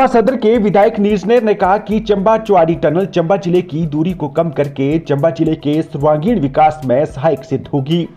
चंबा सदर के विधायक नीरजनेर ने कहा कि चंबा चुआड़ी टनल चंबा जिले की दूरी को कम करके चंबा जिले के सर्वांगीण विकास में सहायक सिद्ध होगी।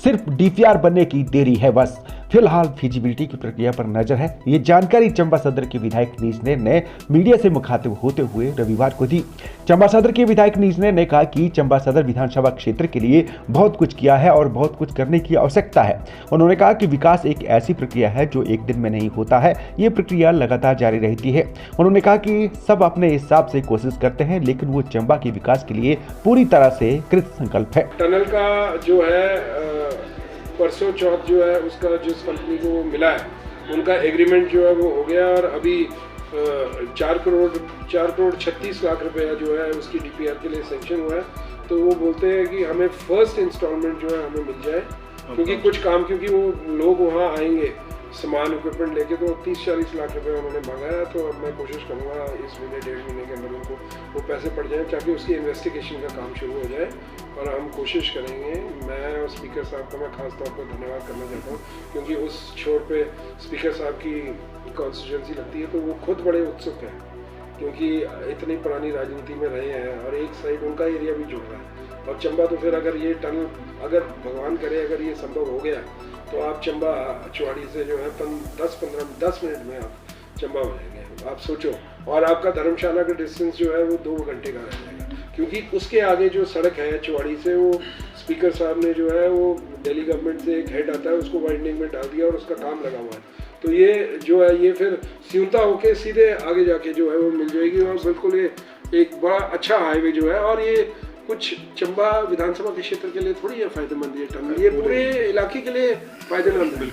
सिर्फ डीपीआर बनने की देरी है बस। फिलहाल फीजिबिलिटी की प्रक्रिया पर नजर है। ये जानकारी चंबा सदर के विधायक नीरजनेर ने मीडिया से मुखातिब होते हुए रविवार को दी। चंबा सदर के विधायक नीरजनेर ने कहा कि चंबा सदर विधानसभा क्षेत्र के लिए बहुत कुछ किया है और बहुत कुछ करने की आवश्यकता है। उन्होंने कहा कि विकास एक ऐसी प्रक्रिया है जो एक दिन में नहीं होता है, ये प्रक्रिया लगातार जारी रहती है। उन्होंने कहा कि सब अपने हिसाब से कोशिश करते हैं, लेकिन वो चंबा के विकास के लिए पूरी तरह से कृत संकल्प है। टनल का जो है परसों चौथ जो है उसका जिस कंपनी को मिला है उनका एग्रीमेंट जो है वो हो गया और अभी 4 करोड़ 36 लाख रुपया जो है उसकी डीपीआर के लिए सैंक्शन हुआ है। तो वो बोलते हैं कि हमें फर्स्ट इंस्टॉलमेंट जो है हमें मिल जाए, क्योंकि कुछ काम क्योंकि वो लोग वहाँ आएंगे सामान इक्विपमेंट लेके, तो 30-40 लाख रुपए उन्होंने मांगा है। तो अब मैं कोशिश करूँगा इस महीने 1.5 महीने के अंदर उनको वो पैसे पड़ जाएँ ताकि उसकी इन्वेस्टिगेशन का काम शुरू हो जाए और हम कोशिश करेंगे। मैं और स्पीकर साहब का मैं खास तौर पर धन्यवाद करना चाहता हूँ, क्योंकि उस छोर पे स्पीकर साहब की कॉन्स्टिट्यूंसी लगती है तो वो खुद बड़े उत्सुक हैं, क्योंकि इतनी पुरानी राजनीति में रहे हैं और एक साइड उनका एरिया भी जुड़ रहा है। और चंबा तो फिर अगर ये टनल अगर भगवान करे अगर ये संभव हो गया तो आप चंबा चुआड़ी से जो है 10 मिनट में आप चंबा हो जाएंगे। आप सोचो, और आपका धर्मशाला का डिस्टेंस जो है वो 2 घंटे का रह जाएगा, क्योंकि उसके आगे जो सड़क है चुआड़ी से वो स्पीकर साहब ने जो है वो दिल्ली गवर्नमेंट से एक हेड आता है उसको वाइंडिंग में डाल दिया और उसका काम लगा हुआ है। तो ये जो है ये फिर सिउता होके सीधे आगे जाके जो है वो मिल जाएगी और बिल्कुल ये एक बड़ा अच्छा हाईवे जो है। और ये कुछ चंबा विधानसभा के क्षेत्र के लिए थोड़ी है फायदेमंद ये टनल, ये पूरे इलाके के लिए फायदेमंद है।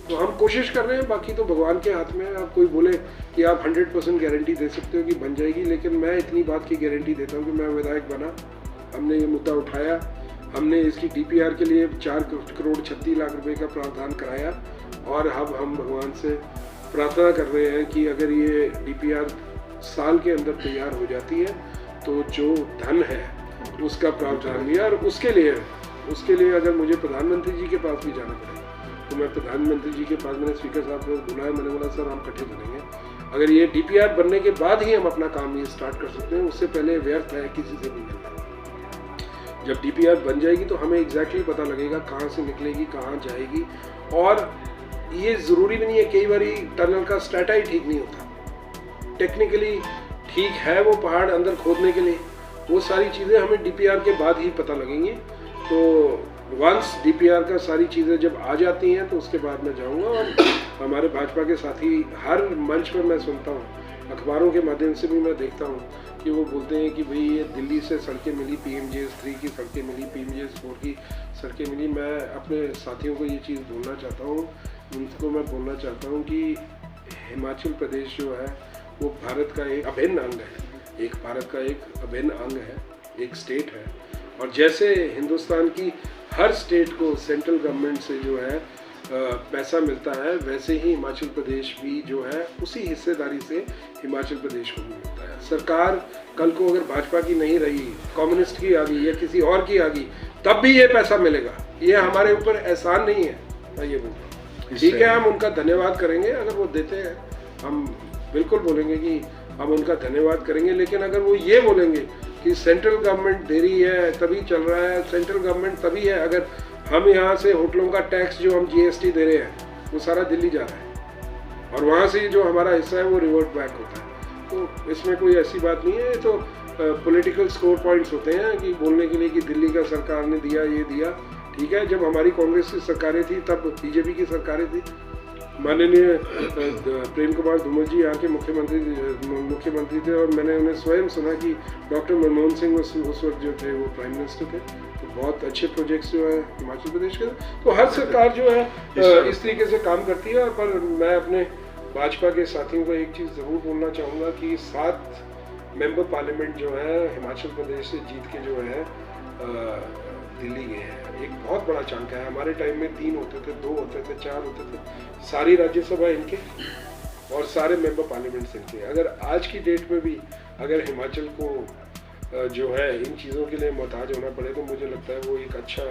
तो हम कोशिश कर रहे हैं, बाकी तो भगवान के हाथ में। आप कोई बोले कि आप 100% गारंटी दे सकते हो कि बन जाएगी, लेकिन मैं इतनी बात की गारंटी देता हूँ कि मैं विधायक बना, हमने ये मुद्दा उठाया, हमने इसकी डीपीआर के लिए 4 करोड़ 36 लाख रुपए का प्रावधान कराया और अब हम भगवान से प्रार्थना कर रहे हैं कि अगर ये डीपीआर साल के अंदर तैयार हो जाती है तो जो धन है उसका प्रावधान लिया। और उसके लिए अगर मुझे प्रधानमंत्री जी के पास भी जाना पड़ेगा तो मैं प्रधानमंत्री जी के पास, मैंने स्पीकर साहब को बुलाया, मैंने बोला सर हम इकट्ठे चलेंगे। अगर ये डीपीआर बनने के बाद ही हम अपना काम ये स्टार्ट कर सकते हैं, उससे पहले व्यर्थ है किसी से भी मिलना। जब डीपीआर बन जाएगी तो हमें एग्जैक्टली पता लगेगा कहाँ से निकलेगी, कहाँ जाएगी। और ये ज़रूरी भी नहीं है, कई बार टनल का स्ट्रेटा ही ठीक नहीं होता, टेक्निकली ठीक है वो पहाड़ अंदर खोदने के लिए, वो सारी चीज़ें हमें डीपीआर के बाद ही पता लगेंगी। तो वंस डीपीआर का सारी चीज़ें जब आ जाती हैं तो उसके बाद मैं जाऊंगा। और हमारे भाजपा के साथी हर मंच पर मैं सुनता हूँ, अखबारों के माध्यम से भी मैं देखता हूँ कि वो बोलते हैं कि भाई ये दिल्ली से सड़कें मिली, PMJS3 की सड़कें मिली, PMJS4 की सड़कें मिली। मैं अपने साथियों को ये चीज़ बोलना चाहता हूँ, उनको मैं बोलना चाहता हूँ कि हिमाचल प्रदेश जो है वो भारत का एक अभिन्न अंग है, एक भारत का एक अभिन्न अंग है, एक स्टेट है। और जैसे हिंदुस्तान की हर स्टेट को सेंट्रल गवर्नमेंट से जो है पैसा मिलता है, वैसे ही हिमाचल प्रदेश भी जो है उसी हिस्सेदारी से हिमाचल प्रदेश को भी मिलता है। सरकार कल को अगर भाजपा की नहीं रही, कम्युनिस्ट की आ गई या किसी और की आ गई, तब भी ये पैसा मिलेगा। ये हमारे ऊपर एहसान नहीं है, मैं ये बोलता हूँ। ठीक है, हम उनका धन्यवाद करेंगे, अगर वो देते हैं हम बिल्कुल बोलेंगे कि हम उनका धन्यवाद करेंगे। लेकिन अगर वो ये बोलेंगे कि सेंट्रल गवर्नमेंट दे रही है तभी चल रहा है, सेंट्रल गवर्नमेंट तभी है, अगर हम यहाँ से होटलों का टैक्स जो हम GST दे रहे हैं वो सारा दिल्ली जा रहा है और वहाँ से जो हमारा हिस्सा है वो रिवर्ट बैक होता है। तो इसमें कोई ऐसी बात नहीं है। तो पॉलिटिकल स्कोर पॉइंट्स होते हैं कि बोलने के लिए कि दिल्ली का सरकार ने दिया, ये दिया। ठीक है, जब हमारी कांग्रेस की सरकारें थी तब बीजेपी की सरकारें थी। माननीय प्रेम कुमार धूमल जी यहाँ के मुख्यमंत्री थे और मैंने उन्हें स्वयं सुना कि डॉक्टर मनमोहन सिंह उस वक्त जो थे वो प्राइम मिनिस्टर थे। तो बहुत अच्छे प्रोजेक्ट्स जो है हिमाचल प्रदेश के, तो हर सरकार जो है इस तरीके से काम करती है। पर मैं अपने भाजपा के साथियों को एक चीज़ ज़रूर बोलना चाहूँगा कि 7 मेंबर पार्लियामेंट जो है हिमाचल प्रदेश से जीत के जो है दिल्ली गए हैं। एक बहुत बड़ा चंक है। हमारे टाइम में 3 होते थे, 2 होते थे, 4 होते थे। सारी राज्यसभा इनके और सारे मेंबर पार्लियामेंट्स इनके। अगर आज की डेट में भी अगर हिमाचल को जो है इन चीज़ों के लिए मोहताज होना पड़े तो मुझे लगता है वो एक अच्छा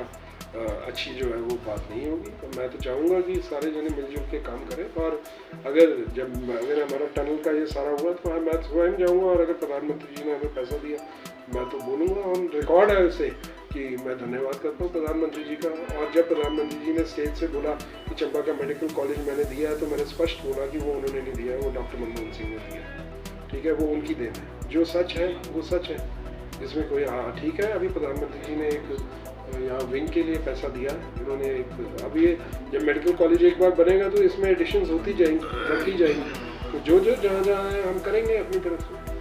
अच्छी जो है वो बात नहीं होगी। तो मैं तो चाहूँगा कि सारे जने मिलजुल के काम करें, और अगर हमारा टनल का ये सारा हुआ तो मैं स्वयं जाऊँगा, और अगर प्रधानमंत्री जी ने हमें पैसा दिया मैं तो बोलूँगा, ऑन रिकॉर्ड है उसे कि मैं धन्यवाद करता हूँ प्रधानमंत्री जी का। और जब प्रधानमंत्री जी ने स्टेज से बोला कि चंबा का मेडिकल कॉलेज मैंने दिया है, तो मैंने स्पष्ट बोला कि वो उन्होंने नहीं दिया है, वो डॉक्टर मनमोहन सिंह ने दिया है। ठीक है, वो उनकी देन है, जो सच है वो सच है, इसमें कोई हाँ ठीक है। अभी प्रधानमंत्री जी ने एक यहाँ विंग के लिए पैसा दिया, इन्होंने एक अभी जब मेडिकल कॉलेज एक बार बनेगा तो इसमें एडिशंस होती जाएंगी, बढ़ती जाएंगी, तो जो जहाँ जहाँ है हम करेंगे अपनी तरफ से।